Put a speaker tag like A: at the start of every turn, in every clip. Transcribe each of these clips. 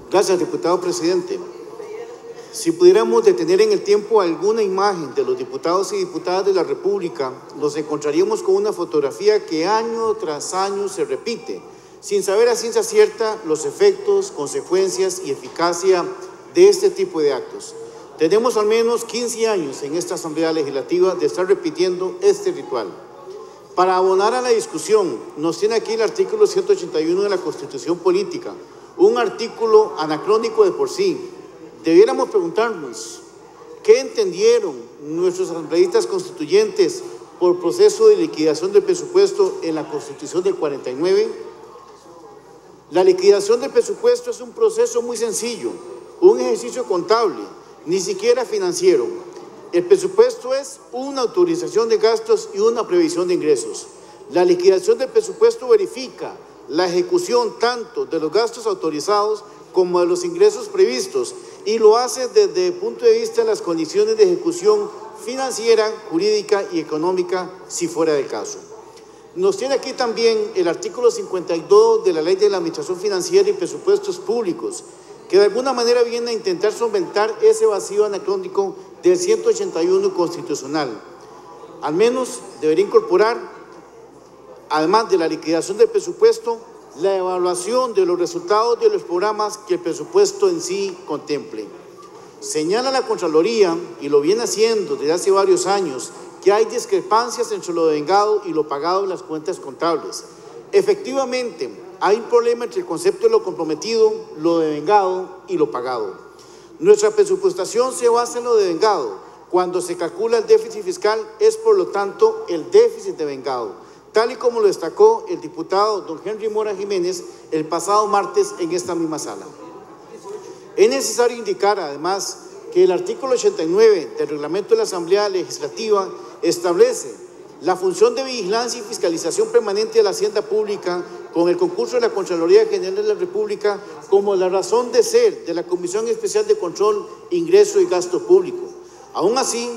A: Gracias, diputado presidente. Si pudiéramos detener en el tiempo alguna imagen de los diputados y diputadas de la República, nos encontraríamos con una fotografía que año tras año se repite, sin saber a ciencia cierta los efectos, consecuencias y eficacia de este tipo de actos. Tenemos al menos 15 años en esta Asamblea Legislativa de estar repitiendo este ritual. Para abonar a la discusión, nos tiene aquí el artículo 181 de la Constitución Política, un artículo anacrónico de por sí. Debiéramos preguntarnos, ¿qué entendieron nuestros asambleístas constituyentes por proceso de liquidación del presupuesto en la Constitución del 49? La liquidación del presupuesto es un proceso muy sencillo, un ejercicio contable, ni siquiera financiero. El presupuesto es una autorización de gastos y una previsión de ingresos. La liquidación del presupuesto verifica la ejecución tanto de los gastos autorizados como de los ingresos previstos y lo hace desde el punto de vista de las condiciones de ejecución financiera, jurídica y económica, si fuera del caso. Nos tiene aquí también el artículo 52 de la Ley de la Administración Financiera y Presupuestos Públicos, que de alguna manera viene a intentar solventar ese vacío anacrónico del 181 constitucional. Al menos debería incorporar, además de la liquidación del presupuesto, la evaluación de los resultados de los programas que el presupuesto en sí contemple. Señala la Contraloría, y lo viene haciendo desde hace varios años, que hay discrepancias entre lo devengado y lo pagado en las cuentas contables. Efectivamente, hay un problema entre el concepto de lo comprometido, lo devengado y lo pagado. Nuestra presupuestación se basa en lo devengado. Cuando se calcula el déficit fiscal es, por lo tanto, el déficit devengado, tal y como lo destacó el diputado don Henry Mora Jiménez el pasado martes en esta misma sala. Es necesario indicar, además, que el artículo 89 del reglamento de la Asamblea Legislativa establece la función de vigilancia y fiscalización permanente de la hacienda pública con el concurso de la Contraloría General de la República como la razón de ser de la Comisión Especial de Control, Ingreso y Gasto Público. Aún así,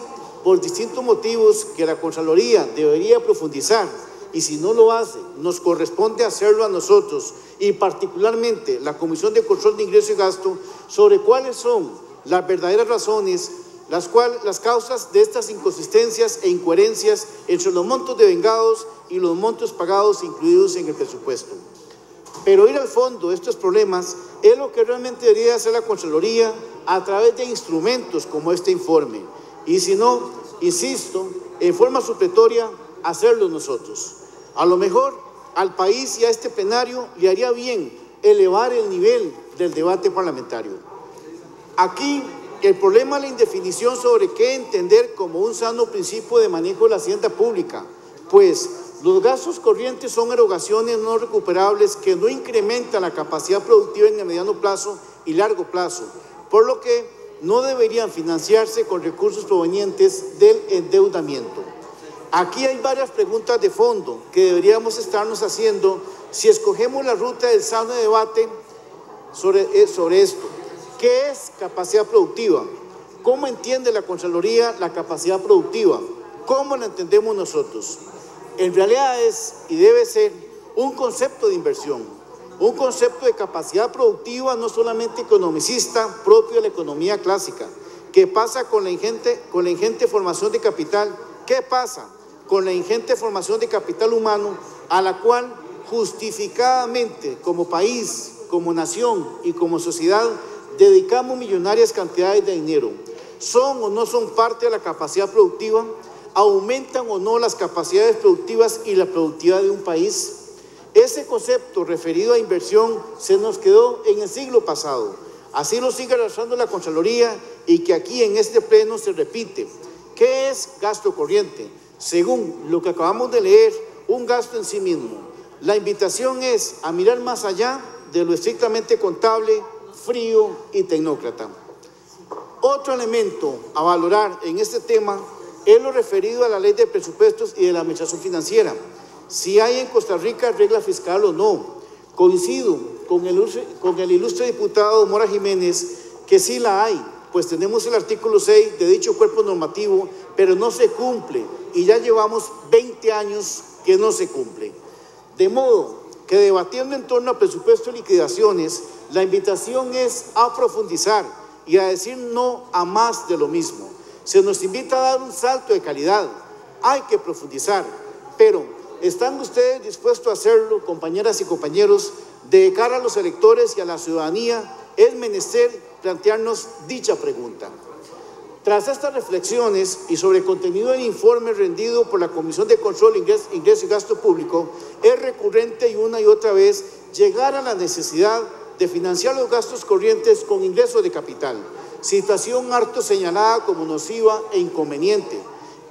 A: por distintos motivos que la Contraloría debería profundizar, y si no lo hace, nos corresponde hacerlo a nosotros y particularmente la Comisión de Control de Ingreso y Gasto, sobre cuáles son las verdaderas razones, las causas de estas inconsistencias e incoherencias entre los montos devengados y los montos pagados incluidos en el presupuesto. Pero ir al fondo de estos problemas es lo que realmente debería hacer la Contraloría a través de instrumentos como este informe. Y si no, insisto, en forma supletoria, hacerlo nosotros. A lo mejor al país y a este plenario le haría bien elevar el nivel del debate parlamentario. Aquí el problema es la indefinición sobre qué entender como un sano principio de manejo de la hacienda pública, pues los gastos corrientes son erogaciones no recuperables que no incrementan la capacidad productiva en el mediano plazo y largo plazo, por lo que no deberían financiarse con recursos provenientes del endeudamiento. Aquí hay varias preguntas de fondo que deberíamos estarnos haciendo si escogemos la ruta del sano debate sobre esto. ¿Qué es capacidad productiva? ¿Cómo entiende la Contraloría la capacidad productiva? ¿Cómo la entendemos nosotros? En realidad es y debe ser un concepto de inversión, un concepto de capacidad productiva no solamente economicista propio de la economía clásica. ¿Qué pasa con la ingente formación de capital? ¿Qué pasa con la ingente formación de capital humano a la cual justificadamente como país, como nación y como sociedad dedicamos millonarias cantidades de dinero? ¿Son o no son parte de la capacidad productiva? ¿Aumentan o no las capacidades productivas y la productividad de un país? Ese concepto referido a inversión se nos quedó en el siglo pasado. Así lo sigue arrastrando la Contraloría y que aquí en este pleno se repite. ¿Qué es gasto corriente? Según lo que acabamos de leer, un gasto en sí mismo. La invitación es a mirar más allá de lo estrictamente contable, frío y tecnócrata. Otro elemento a valorar en este tema es lo referido a la Ley de Presupuestos y de la Administración Financiera. Si hay en Costa Rica regla fiscal o no. Coincido con el ilustre diputado Mora Jiménez que sí la hay, pues tenemos el artículo 6 de dicho cuerpo normativo, pero no se cumple y ya llevamos 20 años que no se cumple. De modo que debatiendo en torno a presupuesto y liquidaciones, la invitación es a profundizar y a decir no a más de lo mismo. Se nos invita a dar un salto de calidad, hay que profundizar, pero ¿están ustedes dispuestos a hacerlo, compañeras y compañeros? De cara a los electores y a la ciudadanía, es menester plantearnos dicha pregunta. Tras estas reflexiones y sobre el contenido del informe rendido por la Comisión de Control, Ingreso y Gasto Público, es recurrente y una y otra vez llegar a la necesidad de financiar los gastos corrientes con ingresos de capital, situación harto señalada como nociva e inconveniente.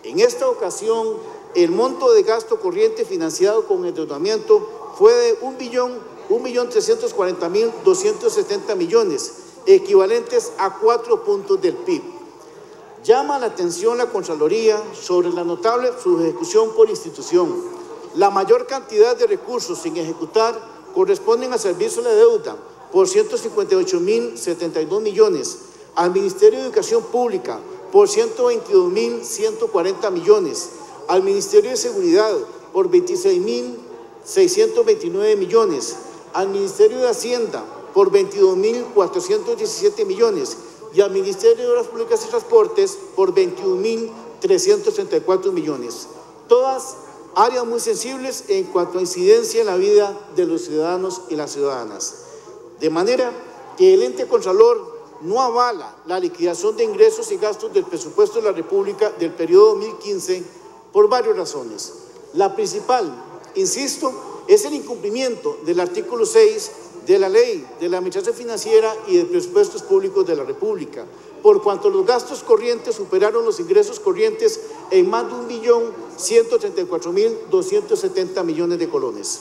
A: En esta ocasión, el monto de gasto corriente financiado con endeudamiento fue de 1.340.270 millones, equivalentes a 4 puntos del PIB. Llama la atención la Contraloría sobre la notable subejecución por institución. La mayor cantidad de recursos sin ejecutar corresponden al Servicio de la Deuda por 158.072 millones, al Ministerio de Educación Pública por 122.140 millones, al Ministerio de Seguridad por 26.629 millones, al Ministerio de Hacienda por 22.417 millones y al Ministerio de Obras Públicas y Transportes por 21.334 millones. Todas áreas muy sensibles en cuanto a incidencia en la vida de los ciudadanos y las ciudadanas. De manera que el ente Contralor no avala la liquidación de ingresos y gastos del presupuesto de la República del periodo 2015 por varias razones. La principal, insisto, es el incumplimiento del artículo 6 de la Ley de la Administración Financiera y de Presupuestos Públicos de la República, por cuanto los gastos corrientes superaron los ingresos corrientes en más de 1.134.270 millones de colones.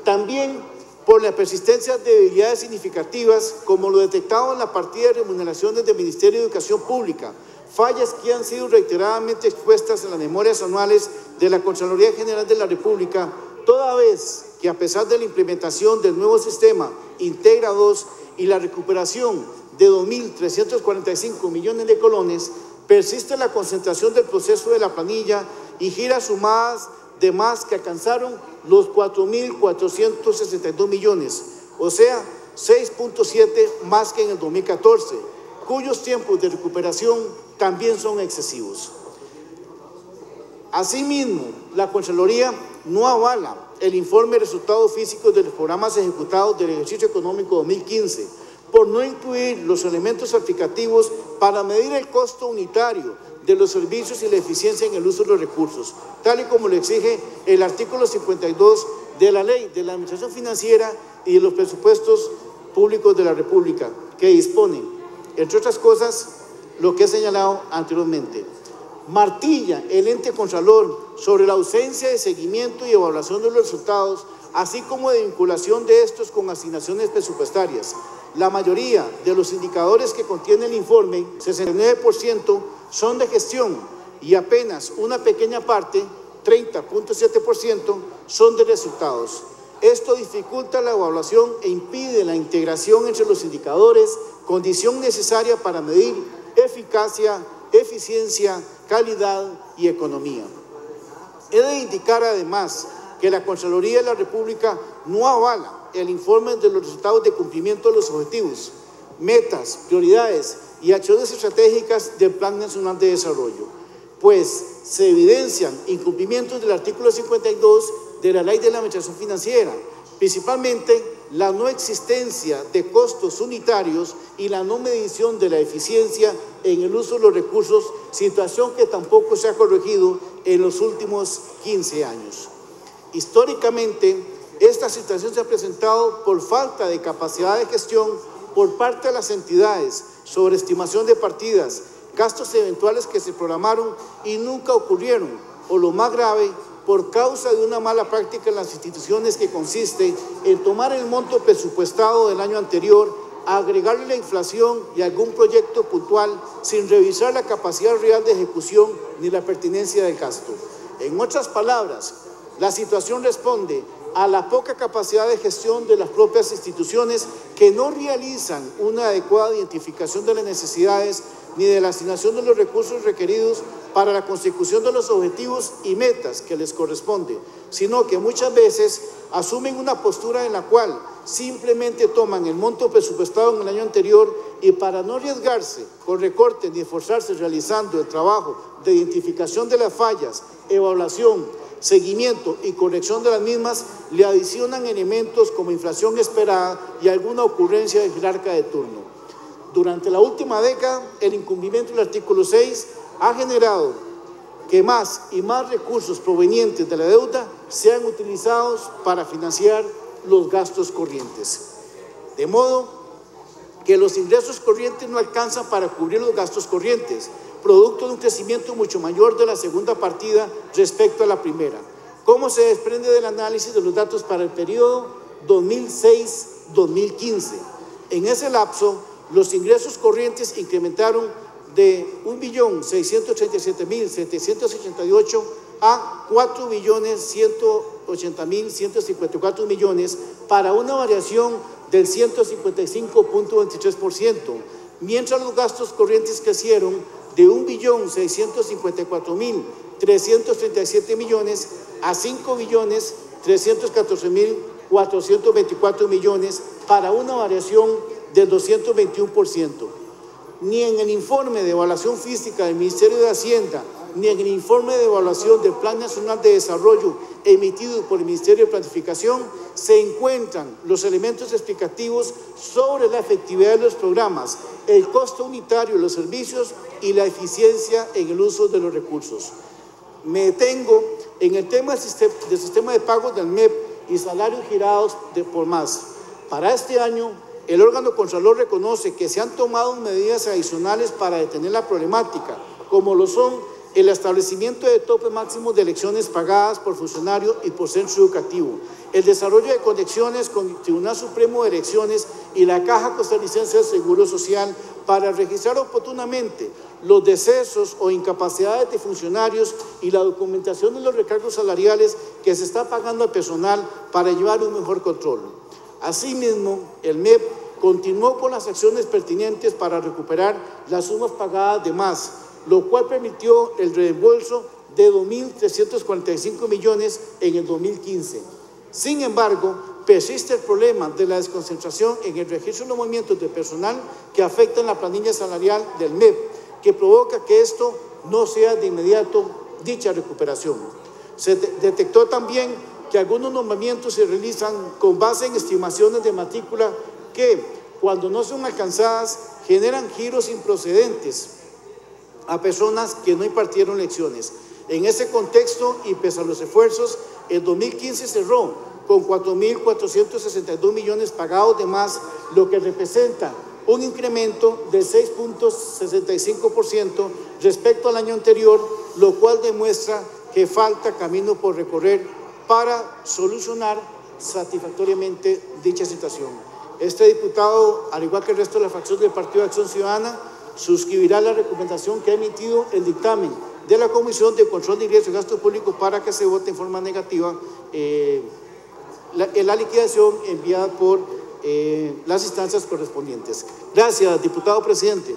A: También por la persistencia de debilidades significativas, como lo detectado en la partida de remuneraciones del Ministerio de Educación Pública, fallas que han sido reiteradamente expuestas en las memorias anuales de la Contraloría General de la República, toda vez que a pesar de la implementación del nuevo sistema Integra 2 y la recuperación de 2.345 millones de colones, persiste la concentración del proceso de la planilla y giras sumadas de más que alcanzaron los 4.462 millones, o sea, 6.7 más que en el 2014, cuyos tiempos de recuperación también son excesivos. Asimismo, la Contraloría no avala el informe de resultados físicos de los programas ejecutados del ejercicio económico 2015 por no incluir los elementos aplicativos para medir el costo unitario de los servicios y la eficiencia en el uso de los recursos, tal y como lo exige el artículo 52 de la Ley de la Administración Financiera y de los Presupuestos Públicos de la República, que dispone, entre otras cosas, lo que he señalado anteriormente. Martilla el ente Contralor sobre la ausencia de seguimiento y evaluación de los resultados, así como de vinculación de estos con asignaciones presupuestarias. La mayoría de los indicadores que contiene el informe, 69%, son de gestión y apenas una pequeña parte, 30.7%, son de resultados. Esto dificulta la evaluación e impide la integración entre los indicadores, condición necesaria para medir eficacia, eficiencia, calidad y economía. He de indicar además que la Contraloría de la República no avala el informe de los resultados de cumplimiento de los objetivos, metas, prioridades y acciones estratégicas del Plan Nacional de Desarrollo, pues se evidencian incumplimientos del artículo 52 de la Ley de la Administración Financiera, principalmente la no existencia de costos unitarios y la no medición de la eficiencia en el uso de los recursos, situación que tampoco se ha corregido en los últimos 15 años. Históricamente, esta situación se ha presentado por falta de capacidad de gestión por parte de las entidades, sobreestimación de partidas, gastos eventuales que se programaron y nunca ocurrieron, o lo más grave, por causa de una mala práctica en las instituciones que consiste en tomar el monto presupuestado del año anterior, agregarle la inflación y algún proyecto puntual sin revisar la capacidad real de ejecución ni la pertinencia del gasto. En otras palabras, la situación responde a la poca capacidad de gestión de las propias instituciones que no realizan una adecuada identificación de las necesidades ni de la asignación de los recursos requeridos para la consecución de los objetivos y metas que les corresponde, sino que muchas veces asumen una postura en la cual simplemente toman el monto presupuestado en el año anterior y para no arriesgarse con recortes ni esforzarse realizando el trabajo de identificación de las fallas, evaluación, seguimiento y corrección de las mismas, le adicionan elementos como inflación esperada y alguna ocurrencia del jerarca de turno. Durante la última década, el incumplimiento del artículo 6 ha generado que más y más recursos provenientes de la deuda sean utilizados para financiar los gastos corrientes. De modo que los ingresos corrientes no alcanzan para cubrir los gastos corrientes, producto de un crecimiento mucho mayor de la segunda partida respecto a la primera, como se desprende del análisis de los datos para el periodo 2006-2015. En ese lapso, los ingresos corrientes incrementaron de 1.637.788 a 4.180.154 millones para una variación del 155.23%, mientras los gastos corrientes crecieron de 1.654.337 millones a 5.314.424 millones para una variación del 221%. Ni en el informe de evaluación física del Ministerio de Hacienda, ni en el informe de evaluación del Plan Nacional de Desarrollo emitido por el Ministerio de Planificación se encuentran los elementos explicativos sobre la efectividad de los programas, el costo unitario de los servicios y la eficiencia en el uso de los recursos. Me detengo en el tema del sistema de pagos del MEP y salarios girados por más. Para este año, el órgano Contralor reconoce que se han tomado medidas adicionales para detener la problemática, como lo son el establecimiento de tope máximo de elecciones pagadas por funcionario y por centro educativo, el desarrollo de conexiones con el Tribunal Supremo de Elecciones y la Caja Costarricense de Seguro Social para registrar oportunamente los decesos o incapacidades de funcionarios y la documentación de los recargos salariales que se está pagando al personal para llevar un mejor control. Asimismo, el MEP continuó con las acciones pertinentes para recuperar las sumas pagadas de más, lo cual permitió el reembolso de 2.345 millones en el 2015. Sin embargo, persiste el problema de la desconcentración en el registro de los movimientos de personal que afectan la planilla salarial del MEP, que provoca que esto no sea de inmediato dicha recuperación. Se detectó también que algunos nombramientos se realizan con base en estimaciones de matrícula que, cuando no son alcanzadas, generan giros improcedentes a personas que no impartieron lecciones. En ese contexto, y pese a los esfuerzos, el 2015 cerró con 4.462 millones pagados de más, lo que representa un incremento del 6.65% respecto al año anterior, lo cual demuestra que falta camino por recorrer para solucionar satisfactoriamente dicha situación. Este diputado, al igual que el resto de la fracción del Partido de Acción Ciudadana, suscribirá la recomendación que ha emitido el dictamen de la Comisión de Control de Ingresos y Gasto Público para que se vote en forma negativa la liquidación enviada por las instancias correspondientes. Gracias, diputado presidente.